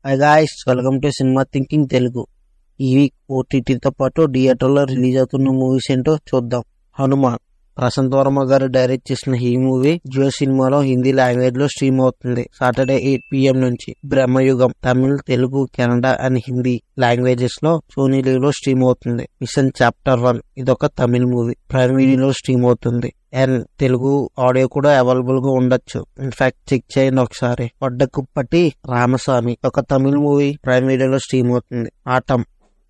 High guys, welcome to cinema thinking Telugu. ఈ week ఓటీటీతో పాటు థియేటర్లో రిలీజ్ అవుతున్న మూవీస్ ఏంటో చూద్దాం. హనుమాన్ ప్రశాంత్ వర్మ గారు డైరెక్ట్ చేసిన ఈ మూవీ జియో సినిమాలో హిందీ లాంగ్వేజ్ లో స్ట్రీమ్ అవుతుంది సాటర్డే 8 PM నుంచి. బ్రహ్మయుగం తమిళ్, తెలుగు, కన్నడ అండ్ హిందీ లాంగ్వేజెస్ లో సోనీ లీవ్ లో స్ట్రీమ్ అవుతుంది. మిషన్ చాప్టర్ 1 ఇదొక తమిళ్ మూవీ ప్రైమ్ వీడియోలో స్ట్రీమ్ అవుతుంది. అండ్ తెలుగు ఆడియో కూడా అవైలబుల్ గా ఉండొచ్చు. ఇన్ఫాక్ట్ చెక్ చేయండి ఒకసారి. వడ్డకుప్పటి రామస్వామి ఒక తమిళ్ మూవీ ప్రైమ్ వీడియోలో స్ట్రీమ్ అవుతుంది. ఆటం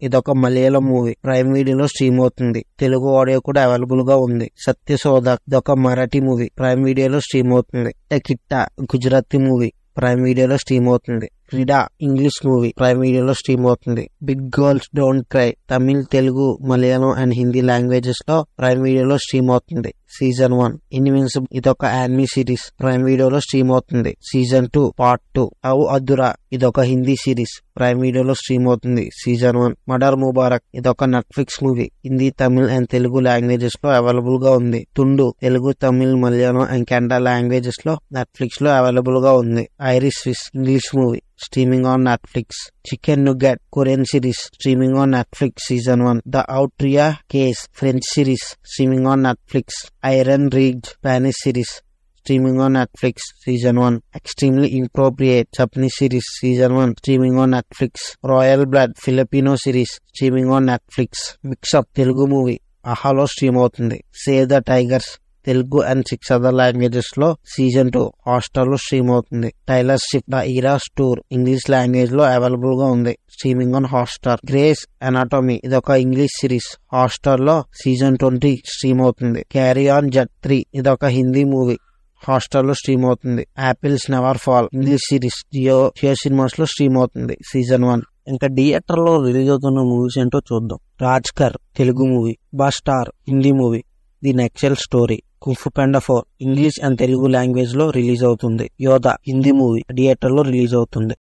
ఇదొక మలయాళం మూవీ ప్రైమ్ వీడియోలో స్ట్రీమ్ అవుతుంది. తెలుగు ఆడియో కూడా అవైలబుల్ గా ఉంది. సత్యశోధ ఇదొక మరాఠీ మూవీ ప్రైమ్ వీడియోలో స్ట్రీమ్ అవుతుంది. కిట్టా గుజరాతీ మూవీ ప్రైమ్ వీడియోలో స్ట్రీమ్ అవుతుంది. క్రీడా ఇంగ్లీష్ మూవీ ప్రైమ్ వీడియోలో స్ట్రీమ్ అవుతుంది. Big girls don't cry Tamil, Telugu, Malayalam and Hindi languages లో ప్రైమ్ వీడియోలో స్ట్రీమ్ అవుతుంది. సీజన్ 1 ఇన్విన్సిబుల్ ఇదొక యానిమీ సిరీస్ ప్రైమ్ వీడియోలో స్ట్రీమ్ అవుతుంది. సీజన్ 2 పార్ట్ 2 ఔ అధురా ఇదొక హిందీ సిరీస్ ప్రైమ్ వీడియోలో స్ట్రీమ్ అవుతుంది. సీజన్ 1 మడర్ ముబారక్ ఇదొక Netflix movie Hindi, Tamil and Telugu languages లో అవైలబుల్ గా ఉంది. తుండు తెలుగు, తమిళ్, మలయాళం అండ్ కన్నడ లాంగ్వేజెస్ లో నెట్ఫ్లిక్స్ లో అవైలబుల్ గా ఉంది. Irish fish English movie streaming on Netflix. Chicken Nugget Korean series streaming on Netflix season 1. The Outria Case French series streaming on Netflix. Iron Ridge Spanish series streaming on Netflix season 1. Extremely Inappropriate Japanese series season 1 streaming on Netflix. Royal Blood Filipino series streaming on Netflix. Mix Up Telugu movie Ahalo stream అవుతుంది. Save the Tigers Telugu and 6 other languages లో season 2 Hotstar లో stream అవుతుంది. Taylor Swift the Eras tour English language లో available గా ఉంది streaming on Hotstar. Grey's anatomy ఇదొక English series Hotstar లో season 20 stream అవుతుంది. క్యారీ ఆన్ జట్ 3 ఇదొక హిందీ మూవీ హాట్‌స్టార్ లో స్ట్రీమ్ అవుతుంది. Apples never fall English series Jio cinemas లో స్ట్రీమ్ అవుతుంది సీజన్ 1. ఇంకా థియేటర్ లో రిలీజ్ అవుతున్న మూవీస్ ఏంటో చూద్దాం. Razakar Telugu movie, Bastar Hindi movie, the Naxal story, kung fu panda 4 English and Telugu language లో రిలీజ్ అవుతుంది. యోధా హిందీ మూవీ థియేటర్ లో రిలీజ్ అవుతుంది.